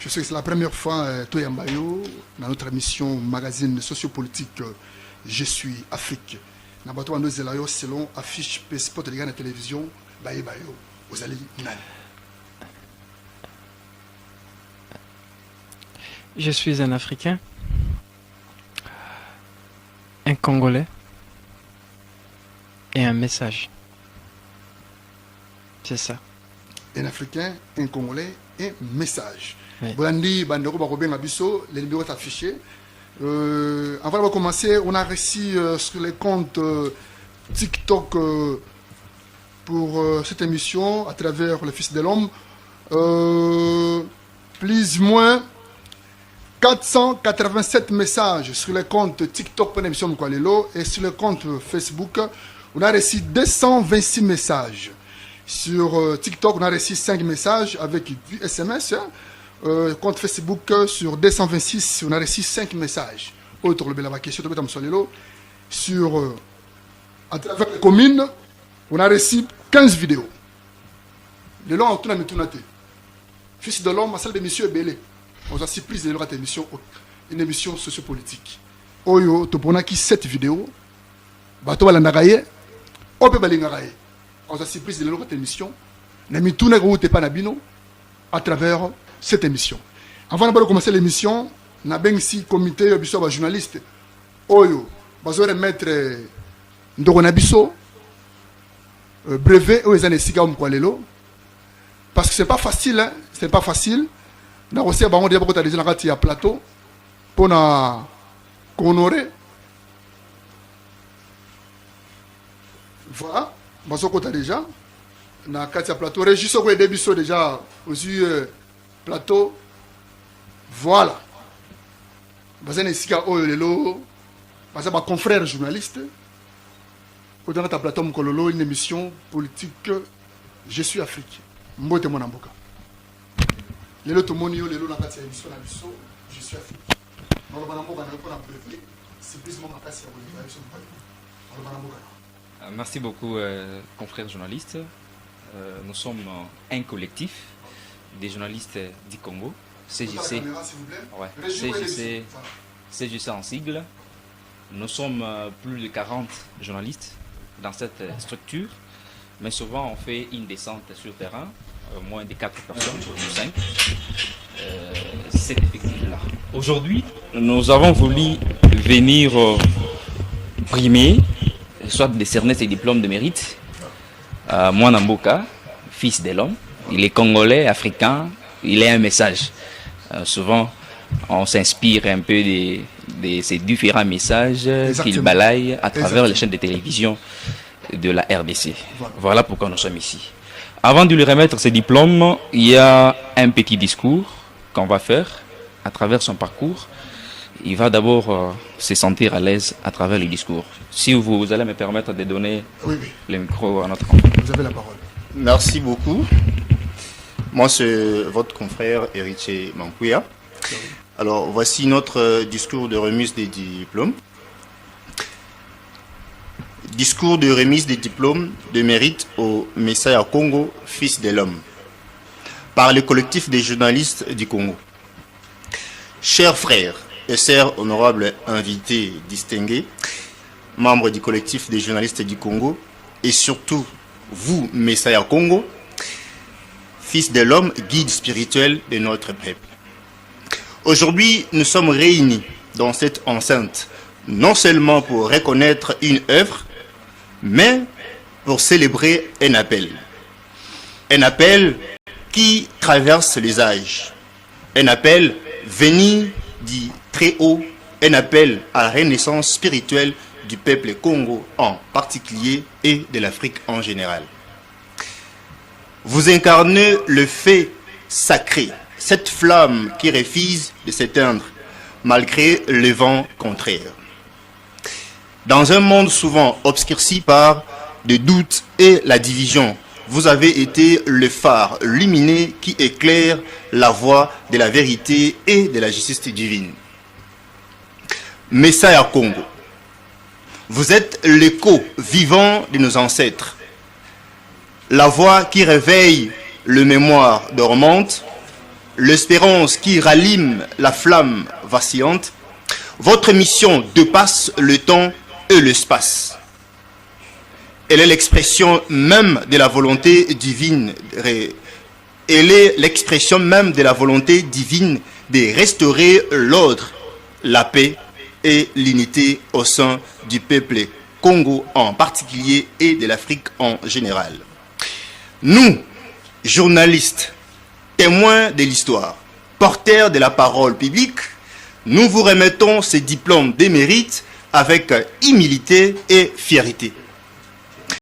Je sais que c'est la première fois, Toyambayo, dans notre émission magazine sociopolitique Je suis Afrique. Dans le de Zelayo, selon affiche spot de la télévision, Baye Bayo, aux alliés Nan. Je suis un Africain, un Congolais et un message. C'est ça. Un Africain, un Congolais et un message. Oui. Bolandi, Bandero, Barobé, Mabiso, les numéros sont affichés. Avant de commencer, on a reçu sur les comptes TikTok pour cette émission à travers le Fils de l'Homme. Plus moins 487 messages sur le compte TikTok pour l'émission Mkwalelo et sur le compte Facebook, on a reçu 226 messages. Sur TikTok, on a reçu 5 messages avec du SMS. Compte Facebook, sur 226, on a reçu 5 messages. Autre le question sur à travers les communes, on a reçu 15 vidéos. Le long, on a mis tout noté. Fils de l'homme, ma salle d'émission est belle. On a surprise de notre émission, une émission sociopolitique. Oyo, topona qui 7 vidéos. Bato balandagaye, ope balingagaye. On a surprise de notre émission. Nami tout n'est pas nabino à travers cette émission. Avant de commencer l'émission, on a bien ici comité de journaliste. Oyo, bazo remettre Ndoko Nabiso brevet aux années Sika Mkwalelo. Parce que c'est pas facile, hein? C'est pas facile. On a aussi un plateau pour nous honorer. Voilà, on a déjà. On a un plateau. Régis au début déjà aux yeux plateau. Voilà. On a un confrère journaliste. On a un plateau une émission politique. Je suis Afrique. Mbote mon amboka. Lelo to moni yo lelo na kati ya émission na biso je suis Afrique. Dans le banamboka na ko na brevet, c'est plus mon makasi ya Bolivie sur le banamboka. Merci beaucoup confrères journalistes. Nous sommes un collectif des journalistes du Congo, CJC. Ouais, CJC en sigle. Nous sommes plus de 40 journalistes dans cette structure, mais souvent on fait une descente sur le terrain. Moins de 4 personnes, ou 5, cet effectif-là. Aujourd'hui, nous avons voulu venir primer, soit décerner ces diplômes de mérite à Mwana Mboka, fils de l'homme. Il est congolais, africain, il a un message. Souvent, on s'inspire un peu de ces différents messages qu'il balaye à travers les chaînes de télévision de la RDC. Voilà pourquoi nous sommes ici. Avant de lui remettre ses diplômes, il y a un petit discours qu'on va faire à travers son parcours. Il va d'abord se sentir à l'aise à travers le discours. Si vous allez me permettre de donner le micro à notre enfant. Vous avez la parole. Merci beaucoup. Moi, c'est votre confrère Héritier Mankouya. Alors, voici notre discours de remise des diplômes. Discours de remise des diplômes de mérite au Messiah Congo, fils de l'homme, par le collectif des journalistes du Congo. Chers frères et sœurs, honorables invités distingués, membres du collectif des journalistes du Congo, et surtout vous, Messiah Congo, fils de l'homme, guide spirituel de notre peuple. Aujourd'hui, nous sommes réunis dans cette enceinte, non seulement pour reconnaître une œuvre, mais pour célébrer un appel. Un appel qui traverse les âges. Un appel venu du très haut. Un appel à la renaissance spirituelle du peuple Congo en particulier et de l'Afrique en général. Vous incarnez le fait sacré, cette flamme qui refuse de s'éteindre malgré le vent contraire. Dans un monde souvent obscurci par des doutes et la division, vous avez été le phare lumineux qui éclaire la voie de la vérité et de la justice divine. Messiah Congo, vous êtes l'écho vivant de nos ancêtres, la voix qui réveille le mémoire dormante, l'espérance qui rallume la flamme vacillante, votre mission dépasse le temps et l'espace. Elle est l'expression même de la volonté divine. Elle est l'expression même de la volonté divine de restaurer l'ordre, la paix et l'unité au sein du peuple Congo en particulier et de l'Afrique en général. Nous, journalistes, témoins de l'histoire, porteurs de la parole publique, nous vous remettons ces diplômes de mérite avec humilité et fierté.